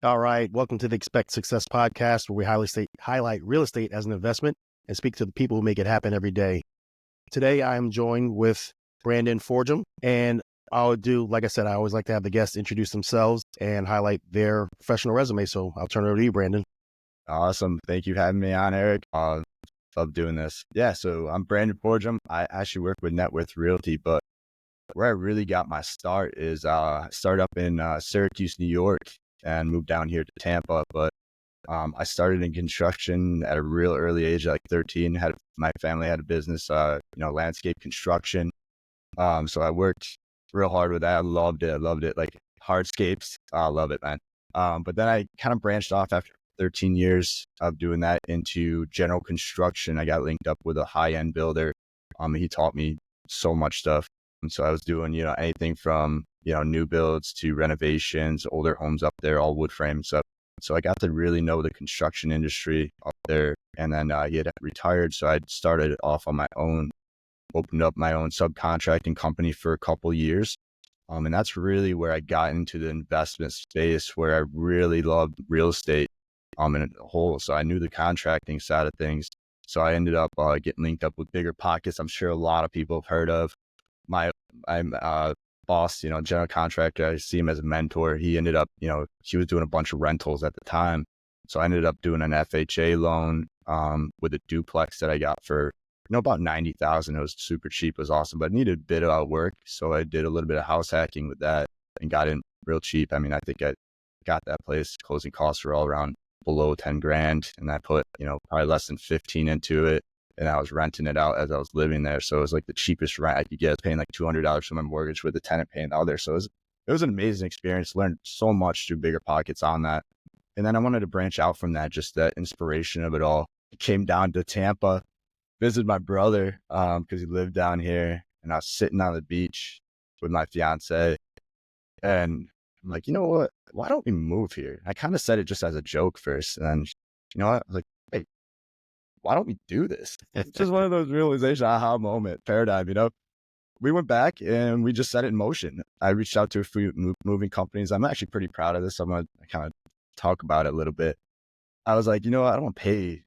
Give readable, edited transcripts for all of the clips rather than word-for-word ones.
All right. Welcome to the Expect Success podcast, where we highlight real estate as an investment and speak to the people who make it happen every day. Today, I am joined with Brandon Forgham, and I'll do, like I said, I always like to have the guests introduce themselves and highlight their professional resume. So I'll turn it over to you, Brandon. Awesome. Thank you for having me on, Erik. Love doing this. Yeah, so I'm Brandon Forgham. I actually work with NetWorth Realty, but where I really got my start is I started up in Syracuse, New York, and moved down here to Tampa. But I started in construction at a real early age, like 13. My family had a business, landscape construction. So I worked real hard with that. I loved it. Like hardscapes, I love it, man. But then I kind of branched off after 13 years of doing that into general construction. I got linked up with a high-end builder. He taught me so much stuff. And so I was doing, anything from, new builds to renovations, older homes up there, all wood frame stuff. So I got to really know the construction industry up there. And then he had retired. So I started off on my own, opened up my own subcontracting company for a couple years. And that's really where I got into the investment space, where I really loved real estate in a whole. So I knew the contracting side of things. So I ended up getting linked up with Bigger Pockets. I'm sure a lot of people have heard of. I'm boss, general contractor. I see him as a mentor. He ended up, he was doing a bunch of rentals at the time. So I ended up doing an FHA loan with a duplex that I got for, about $90,000. It was super cheap. It was awesome, but it needed a bit of work. So I did a little bit of house hacking with that and got in real cheap. I mean, I think I got that place. Closing costs were all around below 10 grand. And I put, probably less than 15 into it. And I was renting it out as I was living there. So it was like the cheapest rent I could get. I was paying like $200 for my mortgage with the tenant paying out there. So it was an amazing experience. Learned so much through Bigger Pockets on that. And then I wanted to branch out from that, just that inspiration of it all. I came down to Tampa, visited my brother because he lived down here. And I was sitting on the beach with my fiance. And I'm like, you know what? Why don't we move here? I kind of said it just as a joke first. And then, what? I was like, hey, why don't we do this? It's just one of those realization, aha moment, paradigm, We went back and we just set it in motion. I reached out to a few moving companies. I'm actually pretty proud of this. I'm going to kind of talk about it a little bit. I was like, I don't want to pay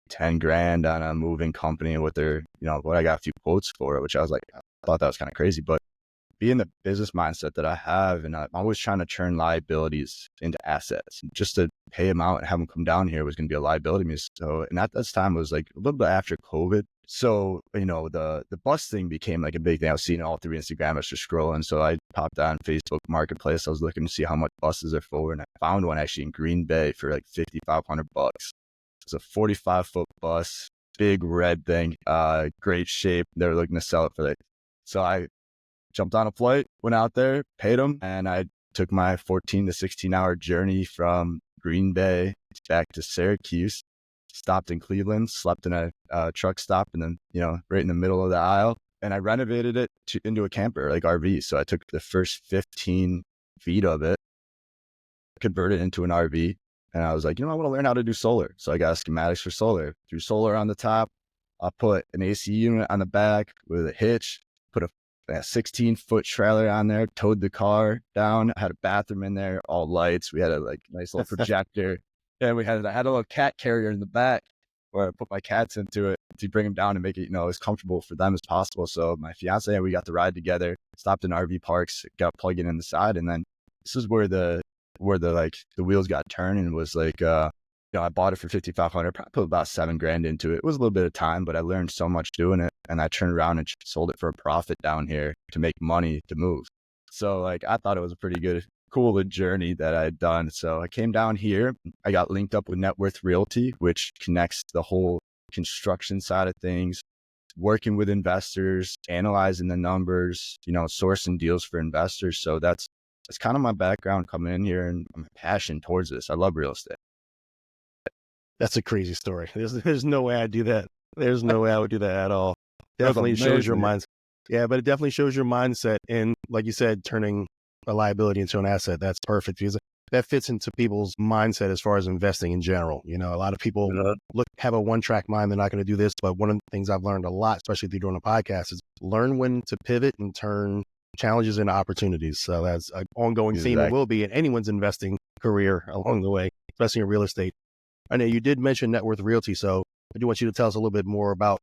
8-10 grand on a moving company with their, what I got a few quotes for it, which I was like, I thought that was kind of crazy, but being the business mindset that I have, and I'm always trying to turn liabilities into assets. Just to pay them out and have them come down here was going to be a liability to me. So, and at this time it was like a little bit after COVID. So, the bus thing became like a big thing. I was seeing it all through Instagram. I was just scrolling. So I popped on Facebook Marketplace. I was looking to see how much buses are for. And I found one actually in Green Bay for like $5,500. It's a 45-foot bus, big red thing, great shape. They were looking to sell it for like, so I jumped on a flight, went out there, paid them, and I took my 14 to 16-hour journey from Green Bay back to Syracuse, stopped in Cleveland, slept in a truck stop, and then, right in the middle of the aisle, and I renovated it into a camper, like RV. So I took the first 15 feet of it, converted it into an RV, and I was like, I want to learn how to do solar. So I got schematics for solar. Threw solar on the top. I put an AC unit on the back with a hitch, put a 16-foot trailer on there, towed the car down. I had a bathroom in there, all lights. We had a nice little projector. And I had a little cat carrier in the back where I put my cats into it to bring them down and make it, as comfortable for them as possible. So my fiance and we got to ride together, stopped in RV parks, got plugged in the side. And then this is where the wheels got turning. Was like, I bought it for $5,500, probably put about $7 grand into it. It was a little bit of time, but I learned so much doing it. And I turned around and sold it for a profit down here to make money to move. So I thought it was a pretty cool journey that I had done. So I came down here. I got linked up with NetWorth Realty, which connects the whole construction side of things, working with investors, analyzing the numbers, sourcing deals for investors. So that's kind of my background coming in here, and my passion towards this. I love real estate. That's a crazy story. There's no way I'd do that. There's no way I would do that at all. Definitely shows your mindset. Yeah, but it definitely shows your mindset. And like you said, turning a liability into an asset, that's perfect because that fits into people's mindset as far as investing in general. A lot of people have a one-track mind. They're not going to do this. But one of the things I've learned a lot, especially through doing a podcast, is learn when to pivot and turn challenges and opportunities. So that's an ongoing theme and will be in anyone's investing career along the way, especially in real estate. I know you did mention NetWorth Realty, so I do want you to tell us a little bit more about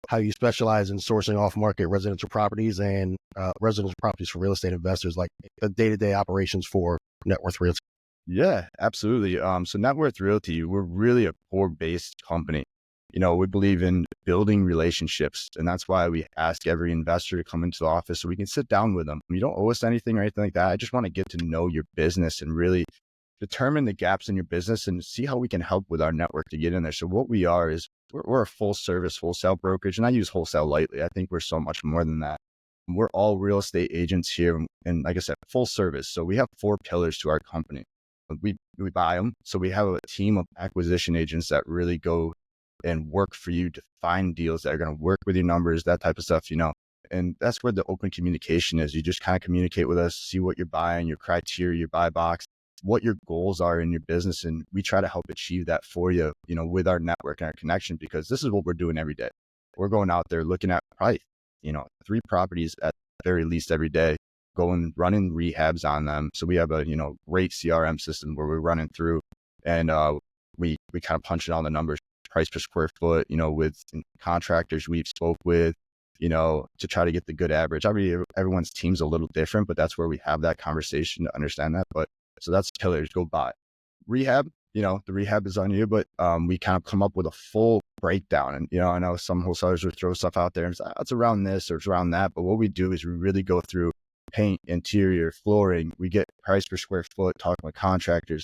how you specialize in sourcing off-market residential properties and residential properties for real estate investors, like the day-to-day operations for NetWorth Realty. Yeah, absolutely. So NetWorth Realty, we're really a core-based company. We believe in building relationships, and that's why we ask every investor to come into the office so we can sit down with them. You don't owe us anything or anything like that. I just want to get to know your business and really determine the gaps in your business and see how we can help with our network to get in there. So what we are is we're a full service wholesale brokerage, and I use wholesale lightly. I think we're so much more than that. We're all real estate agents here, and like I said, full service. So we have 4 pillars to our company. We buy them. So we have a team of acquisition agents that really go and work for you to find deals that are going to work with your numbers, that type of stuff, and that's where the open communication is. You just kind of communicate with us, see what you're buying, your criteria, your buy box, what your goals are in your business. And we try to help achieve that for you, with our network and our connection, because this is what we're doing every day. We're going out there looking at probably, 3 properties at the very least every day, running rehabs on them. So we have a, great CRM system where we're running through and we kind of punch in all the numbers, price per square foot, with contractors we've spoke with, to try to get the good average. Everyone's team's a little different, but that's where we have that conversation to understand that. But so that's pillars, go buy. Rehab, the rehab is on you, but we kind of come up with a full breakdown. And, I know some wholesalers would throw stuff out there and say, oh, it's around this or it's around that. But what we do is we really go through paint, interior, flooring. We get price per square foot, talking with contractors,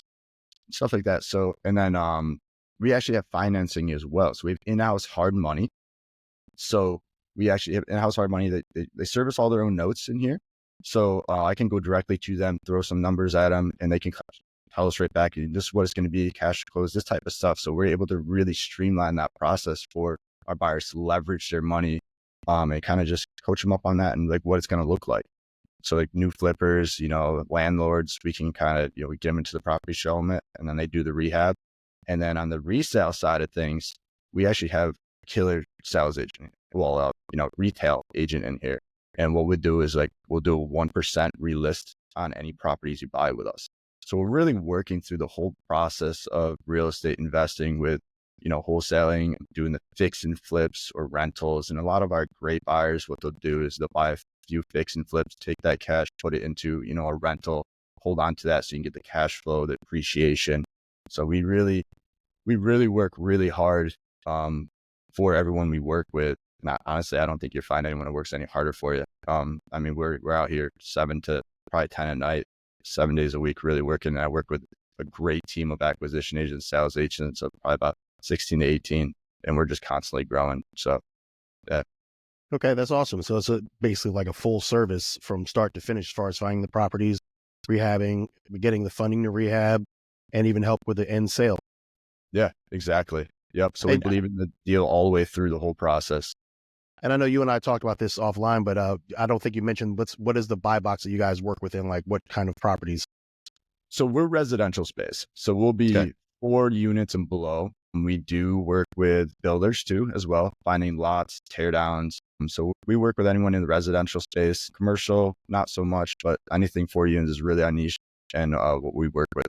stuff like that. So, and then we actually have financing as well. So we have in-house hard money. So we actually have in-house hard money that they service all their own notes in here. So I can go directly to them, throw some numbers at them, and they can tell us right back, this is what it's going to be, cash close, this type of stuff. So we're able to really streamline that process for our buyers to leverage their money and kind of just coach them up on that and like what it's going to look like. So like new flippers, landlords, we can kind of, we get them into the property, show them it, and then they do the rehab. And then on the resale side of things, we actually have killer sales agent, retail agent in here. And what we do is we'll do a 1% relist on any properties you buy with us. So we're really working through the whole process of real estate investing with, wholesaling, doing the fix and flips or rentals. And a lot of our great buyers, what they'll do is they'll buy a few fix and flips, take that cash, put it into, a rental, hold on to that so you can get the cash flow, the appreciation. So we really work really hard for everyone we work with. Honestly, I don't think you'll find anyone who works any harder for you. We're out here 7 to probably 10 at night, 7 days a week, really working. And I work with a great team of acquisition agents, sales agents, of probably about 16 to 18, and we're just constantly growing. So, yeah. Okay, that's awesome. So it's basically like a full service from start to finish as far as finding the properties, rehabbing, getting the funding to rehab, and even help with the end sale. Yeah, exactly. Yep. So we believe in the deal all the way through the whole process. And I know you and I talked about this offline, but I don't think you mentioned what is the buy box that you guys work within, like what kind of properties? So we're residential space. So we'll be 4 units and below. And we do work with builders too, as well, finding lots, tear downs. So we work with anyone in the residential space. Commercial, not so much, but anything 4 units is really our niche and what we work with.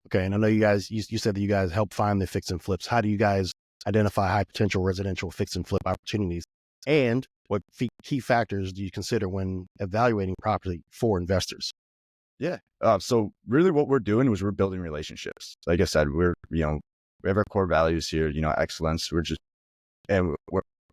Okay. And I know you guys, you said that you guys help find the fix and flips. How do you guys identify high potential residential fix and flip opportunities? And what key factors do you consider when evaluating property for investors? Yeah. So really what we're doing is we're building relationships. Like I said, we have our core values here, excellence. We're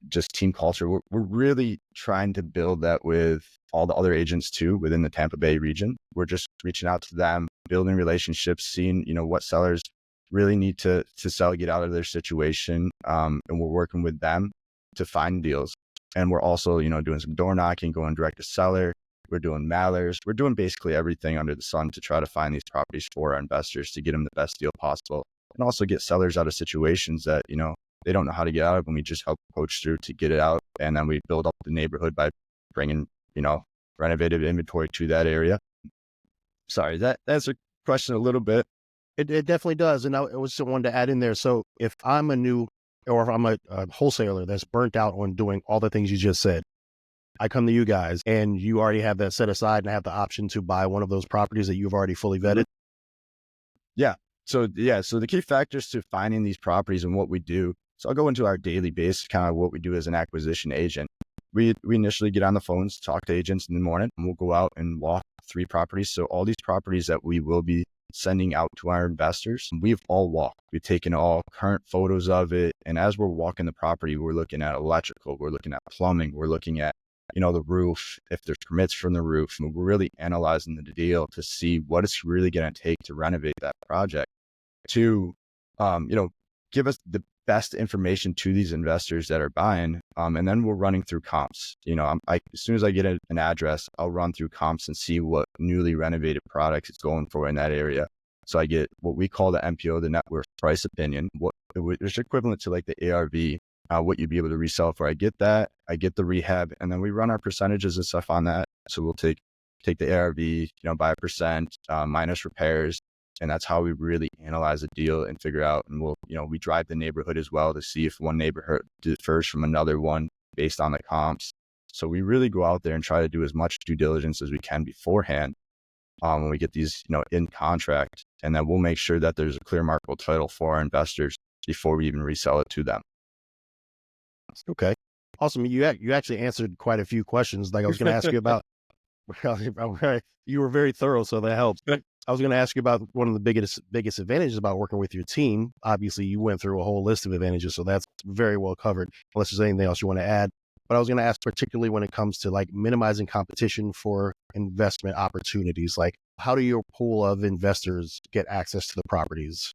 just team culture. We're really trying to build that with all the other agents too within the Tampa Bay region. We're just reaching out to them, building relationships, seeing, what sellers really need to sell, get out of their situation. And we're working with them to find deals. And we're also, doing some door knocking, going direct to seller. We're doing mailers. We're doing basically everything under the sun to try to find these properties for our investors to get them the best deal possible. And also get sellers out of situations that, they don't know how to get out of, and we just help coach through to get it out. And then we build up the neighborhood by bringing, renovated inventory to that area. Sorry, that answered the question a little bit. It definitely does. And I was wanted to add in there. So if I'm if I'm a wholesaler that's burnt out on doing all the things you just said, I come to you guys and you already have that set aside and have the option to buy one of those properties that you've already fully vetted. Yeah. So the key factors to finding these properties and what we do. So I'll go into our daily basis, kind of what we do as an acquisition agent. We initially get on the phones, talk to agents in the morning, and we'll go out and walk 3 properties. So all these properties that we will be sending out to our investors, we've all walked. We've taken all current photos of it. And as we're walking the property, we're looking at electrical, we're looking at plumbing, we're looking at, the roof, if there's permits from the roof. And we're really analyzing the deal to see what it's really going to take to renovate that project to, give us the best information to these investors that are buying. And then we're running through comps. As soon as I get an address, I'll run through comps and see what newly renovated products it's going for in that area. So I get what we call the MPO, the net worth price opinion, which is equivalent to like the ARV, what you'd be able to resell for. I get that, I get the rehab, and then we run our percentages and stuff on that. So we'll take the ARV, by a percent, minus repairs. And that's how we really analyze a deal and figure out, and we drive the neighborhood as well to see if one neighborhood differs from another one based on the comps. So we really go out there and try to do as much due diligence as we can beforehand when we get these, in contract. And then we'll make sure that there's a clear marketable title for our investors before we even resell it to them. Okay. Awesome. You actually answered quite a few questions. Like I was going to ask you about, you were very thorough, so that helps. I was going to ask you about one of the biggest advantages about working with your team. Obviously, you went through a whole list of advantages, so that's very well covered, unless there's anything else you want to add. But I was going to ask particularly when it comes to like minimizing competition for investment opportunities, like how do your pool of investors get access to the properties?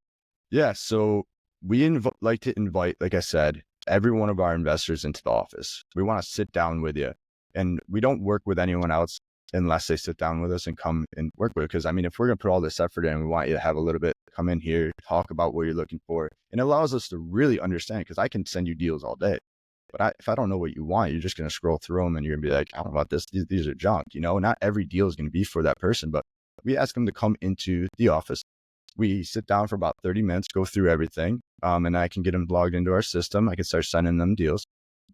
Yeah, so we like to invite, like I said, every one of our investors into the office. We want to sit down with you, and we don't work with anyone else unless they sit down with us and come and work with it. Because if we're going to put all this effort in, we want you to have a little bit, come in here, talk about what you're looking for. And it allows us to really understand, because I can send you deals all day, but if I don't know what you want, you're just going to scroll through them and you're going to be like, I don't know about this. These are junk, not every deal is going to be for that person, but we ask them to come into the office. We sit down for about 30 minutes, go through everything. And I can get them logged into our system. I can start sending them deals.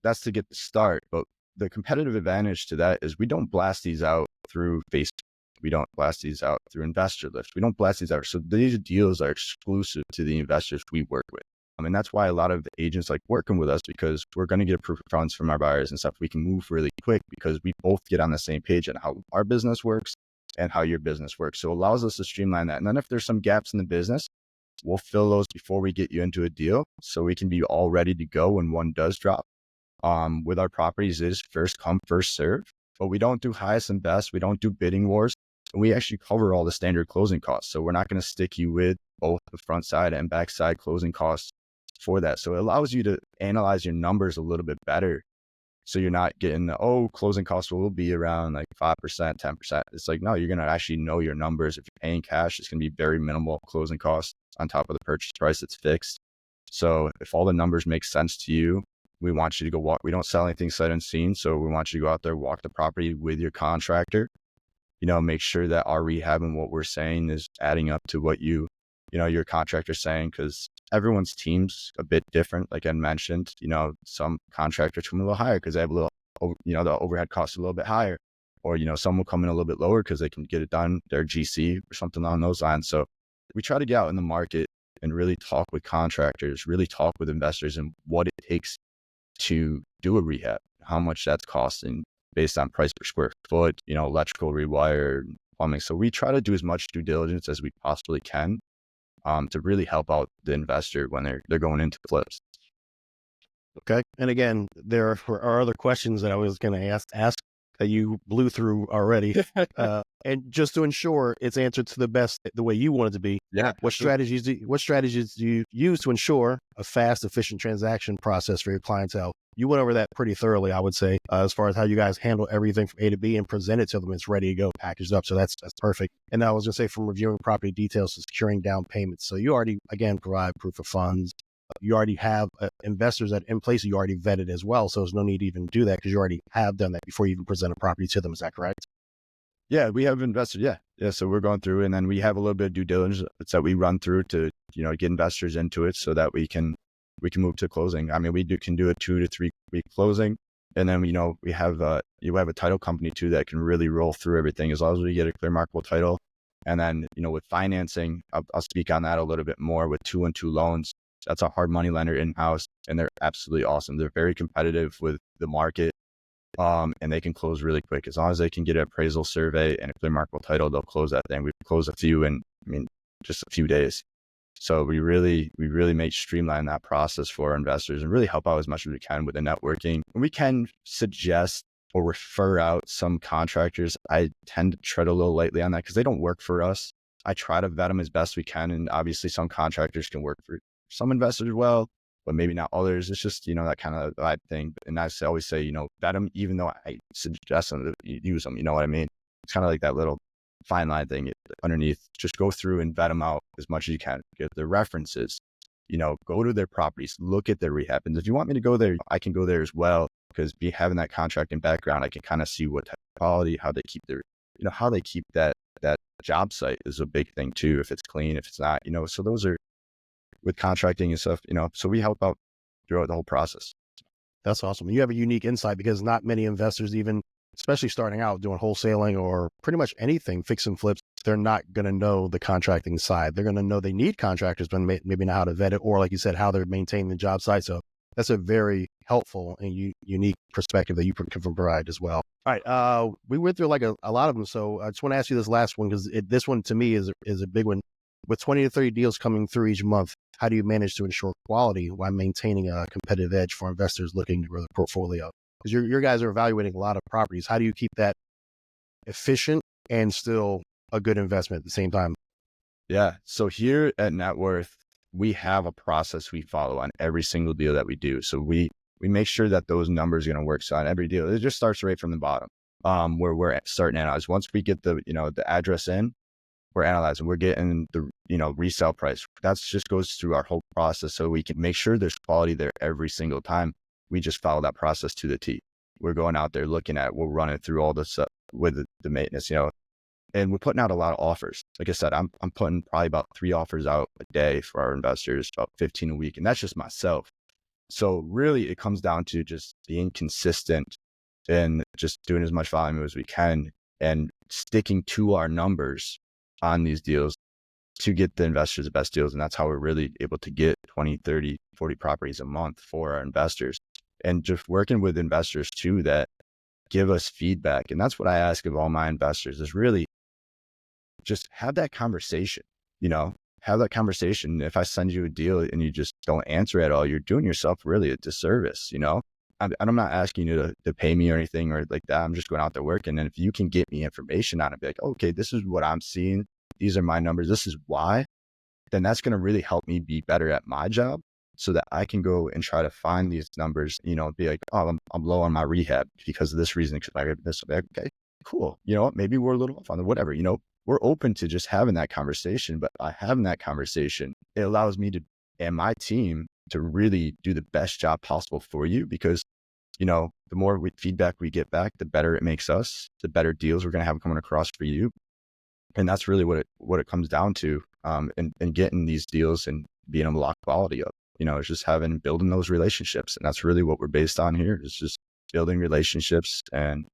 That's to get the start. But the competitive advantage to that is we don't blast these out through Facebook. We don't blast these out through Investor Lift. We don't blast these out. So these deals are exclusive to the investors we work with. And that's why a lot of the agents like working with us, because we're going to get proof of funds from our buyers and stuff. We can move really quick because we both get on the same page on how our business works and how your business works. So it allows us to streamline that. And then if there's some gaps in the business, we'll fill those before we get you into a deal, so we can be all ready to go when one does drop. With our properties is first come, first serve, but we don't do highest and best. We don't do bidding wars. And we actually cover all the standard closing costs. So we're not going to stick you with both the front side and back side closing costs for that. So it allows you to analyze your numbers a little bit better. So you're not getting, closing costs will be around like 5%, 10%. It's like, no, you're going to actually know your numbers. If you're paying cash, it's going to be very minimal closing costs on top of the purchase price that's fixed. So if all the numbers make sense to you, we want you to go walk. We don't sell anything sight unseen. So we want you to go out there, walk the property with your contractor, make sure that our rehab and what we're saying is adding up to what your contractor's saying, because everyone's team's a bit different. Like I mentioned, some contractors come a little higher because they have a little, the overhead costs a little bit higher, or, some will come in a little bit lower because they can get it done, their GC or something along those lines. So we try to get out in the market and really talk with contractors, really talk with investors and what it takes to do a rehab, how much that's costing based on price per square foot, electrical, rewire, plumbing. So we try to do as much due diligence as we possibly can to really help out the investor when they're going into flips. Okay. And again, there are other questions that I was going to ask that you blew through already. And just to ensure it's answered to the way you want it to be. Yeah. What strategies do you use to ensure a fast, efficient transaction process for your clientele? You went over that pretty thoroughly, I would say, as far as how you guys handle everything from A to B and present it to them. It's ready to go, packaged up. So that's perfect. And I was going to say, from reviewing property details to securing down payments. So you already, again, provide proof of funds. You already have investors that in place you already vetted as well. So there's no need to even do that because you already have done that before you even present a property to them. Is that correct? Yeah, we have investors. Yeah. So we're going through, and then we have a little bit of due diligence that we run through to, get investors into it so that we can move to closing. We can do a 2 to 3 week closing. And then, we have, you have a title company too that can really roll through everything as long as we get a clear marketable title. And then, with financing, I'll speak on that a little bit more with 2-1-2 loans. That's a hard money lender in-house, and they're absolutely awesome. They're very competitive with the market, and they can close really quick. As long as they can get an appraisal survey and a clear marketable title, they'll close that thing. We've closed a few in, just a few days. So we really make streamline that process for our investors and really help out as much as we can with the networking. And we can suggest or refer out some contractors. I tend to tread a little lightly on that because they don't work for us. I try to vet them as best we can. And obviously some contractors can work for some investors well, but maybe not others. It's just, that kind of vibe thing. And I always say, vet them, even though I suggest them to use them. You know what I mean? It's kind of like that little fine line thing underneath. Just go through and vet them out as much as you can. Get their references, go to their properties, look at their rehab. And if you want me to go there, I can go there as well, because having that contracting background, I can kind of see what type of quality, how they keep their, how they keep that job site is a big thing too. If it's clean, if it's not, so those are with contracting and stuff, so we help out throughout the whole process. That's awesome. You have a unique insight because not many investors, even especially starting out doing wholesaling or pretty much anything, fix and flips, they're not going to know the contracting side. They're going to know they need contractors, but maybe not how to vet it, or like you said, how they're maintaining the job site. So that's a very helpful and unique perspective that you can provide as well. All right. We went through like a lot of them. So I just want to ask you this last one, because this one to me is a big one. With 20 to 30 deals coming through each month, how do you manage to ensure quality while maintaining a competitive edge for investors looking to grow their portfolio? Because your guys are evaluating a lot of properties. How do you keep that efficient and still a good investment at the same time? Yeah. So here at NetWorth, we have a process we follow on every single deal that we do. So we make sure that those numbers are going to work. So on every deal, it just starts right from the bottom, where we're starting to analyze. Once we get the address in, we're analyzing, we're getting the, resale price. That just goes through our whole process. So we can make sure there's quality there every single time. We just follow that process to the T. We're going out there looking at it. We're running through all this with the maintenance, and we're putting out a lot of offers. Like I said, I'm putting probably about 3 offers out a day for our investors, about 15 a week. And that's just myself. So really it comes down to just being consistent and just doing as much volume as we can and sticking to our numbers on these deals to get the investors the best deals. And that's how we're really able to get 20, 30, 40 properties a month for our investors. And just working with investors too that give us feedback. And that's what I ask of all my investors, is really just have that conversation, have that conversation. If I send you a deal and you just don't answer at all, you're doing yourself really a disservice, I'm not asking you to pay me or anything or like that. I'm just going out there working. And if you can get me information on it, be like, okay, this is what I'm seeing. These are my numbers. This is why. Then that's going to really help me be better at my job, so that I can go and try to find these numbers, be like, oh, I'm low on my rehab because of this reason. Okay, cool. Maybe we're a little off on the whatever, we're open to just having that conversation. But by having that conversation, it allows me to, and my team, to really do the best job possible for you, because the more feedback we get back, the better it makes us, the better deals we're going to have coming across for you. And that's really what it comes down to, and getting these deals and being able to lock quality up. It's just building those relationships. And that's really what we're based on here, is just building relationships and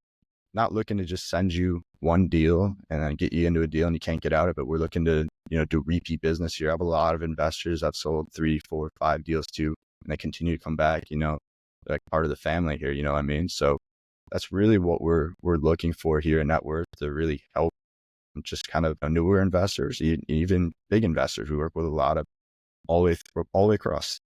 not looking to just send you one deal and then get you into a deal and you can't get out of it. We're looking to, do repeat business here. I have a lot of investors I've sold 3, 4, 5 deals to, and they continue to come back, like part of the family here, you know what I mean? So that's really what we're looking for here in NetWorth, to really help just kind of newer investors, even big investors. We work with a lot of all the way across.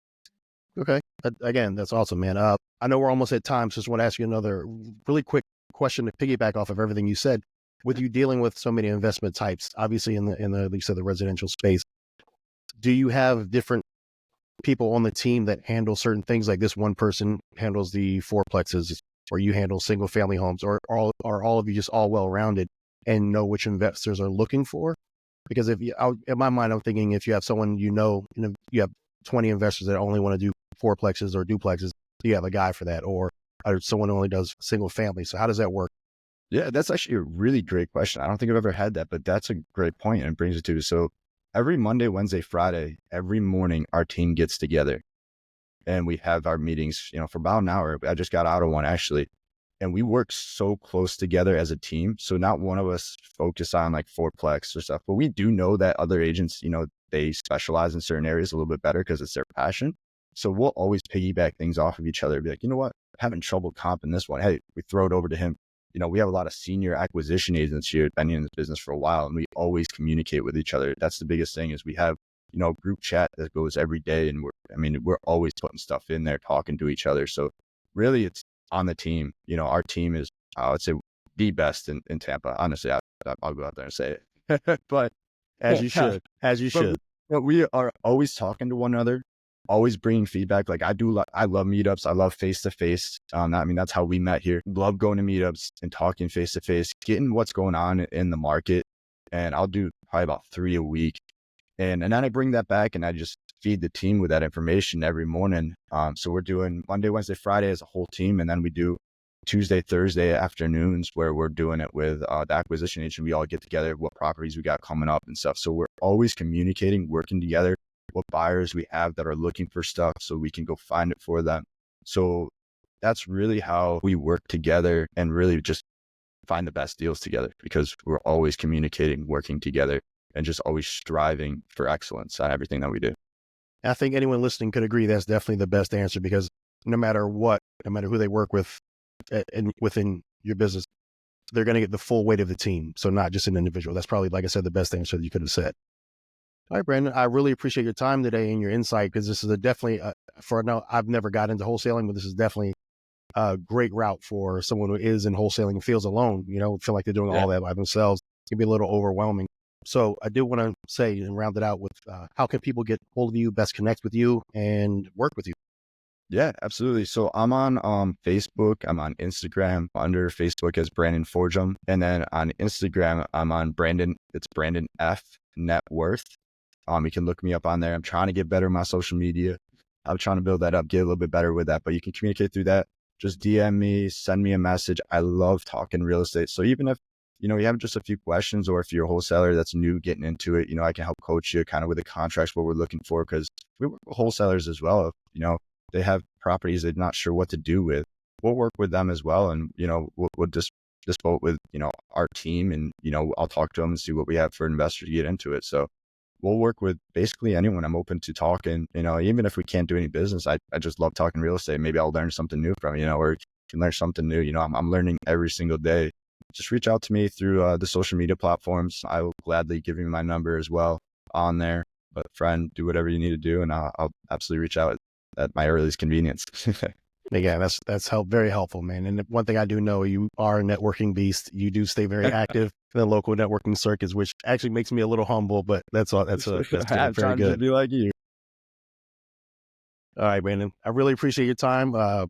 Okay. Again, that's awesome, man. I know we're almost at time, so just want to ask you another really quick question to piggyback off of everything you said. With you dealing with so many investment types, obviously in the at least the residential space, do you have different people on the team that handle certain things? Like this one person handles the fourplexes, or you handle single family homes, or are all of you just all well rounded and know which investors are looking for? Because in my mind, I'm thinking if you have someone, you have 20 investors that only want to do fourplexes or duplexes, you have a guy for that, or someone who only does single family. So how does that work? Yeah, that's actually a really great question. I don't think I've ever had that, but that's a great point, and it brings it to. So every Monday, Wednesday, Friday, every morning, our team gets together and we have our meetings, for about an hour. I just got out of one actually. And we work so close together as a team. So not one of us focus on like fourplex or stuff, but we do know that other agents, they specialize in certain areas a little bit better because it's their passion. So we'll always piggyback things off of each other. Be like, you know what, having trouble comping this one. Hey, we throw it over to him. We have a lot of senior acquisition agents here, been in this business for a while, and we always communicate with each other. That's the biggest thing is we have, group chat that goes every day. And we're always putting stuff in there, talking to each other. So really it's on the team. Our team is, I would say, the best in Tampa. Honestly, I'll go out there and say it. But as you should. But we are always talking to one another, always bringing feedback. Like I love meetups. I love face-to-face. That's how we met here. Love going to meetups and talking face-to-face, getting what's going on in the market. And I'll do probably about 3 a week. And then I bring that back and I just feed the team with that information every morning. So we're doing Monday, Wednesday, Friday as a whole team. And then we do Tuesday, Thursday afternoons where we're doing it with the acquisition agent. We all get together, what properties we got coming up and stuff. So we're always communicating, working together, what buyers we have that are looking for stuff so we can go find it for them. So that's really how we work together and really just find the best deals together, because we're always communicating, working together, and just always striving for excellence on everything that we do. I think anyone listening could agree that's definitely the best answer, because no matter who they work with and within your business, they're going to get the full weight of the team. So not just an individual. That's probably, like I said, the best answer that you could have said. All right, Brandon, I really appreciate your time today and your insight, because this is I've never got into wholesaling, but this is definitely a great route for someone who is in wholesaling and feels alone, feel like they're doing all that by themselves. It can be a little overwhelming. So I do want to say and round it out with how can people get hold of you, best connect with you and work with you? Yeah, absolutely. So I'm on Facebook. I'm on Instagram under Facebook as Brandon Forgham. And then on Instagram, I'm on it's Brandon F NetWorth. You can look me up on there. I'm trying to get better at my social media. I'm trying to build that up, get a little bit better with that, but you can communicate through that. Just DM me, send me a message. I love talking real estate. So even if, you have just a few questions, or if you're a wholesaler that's new getting into it, I can help coach you kind of with the contracts, what we're looking for, because we work with wholesalers as well. If, they have properties they're not sure what to do with, we'll work with them as well. And, we'll just vote with, our team, and, I'll talk to them and see what we have for investors to get into it. So we'll work with basically anyone. I'm open to talking, even if we can't do any business, I just love talking real estate. Maybe I'll learn something new from, or you can learn something new. I'm learning every single day. Just reach out to me through the social media platforms. I will gladly give you my number as well on there. But friend, do whatever you need to do, and I'll absolutely reach out at my earliest convenience. Yeah, that's very helpful, man. And one thing I do know, you are a networking beast. You do stay very active in the local networking circuits, which actually makes me a little humble. But that's all. That's I'm very good. To be like you. All right, Brandon. I really appreciate your time. I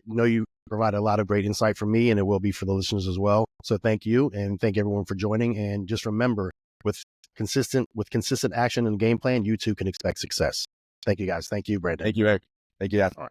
know you provide a lot of great insight for me, and it will be for the listeners as well. So thank you, and thank everyone for joining. And just remember, with consistent action and game plan, you too can expect success. Thank you, guys. Thank you, Brandon. Thank you, Erik. Thank you, guys. All right.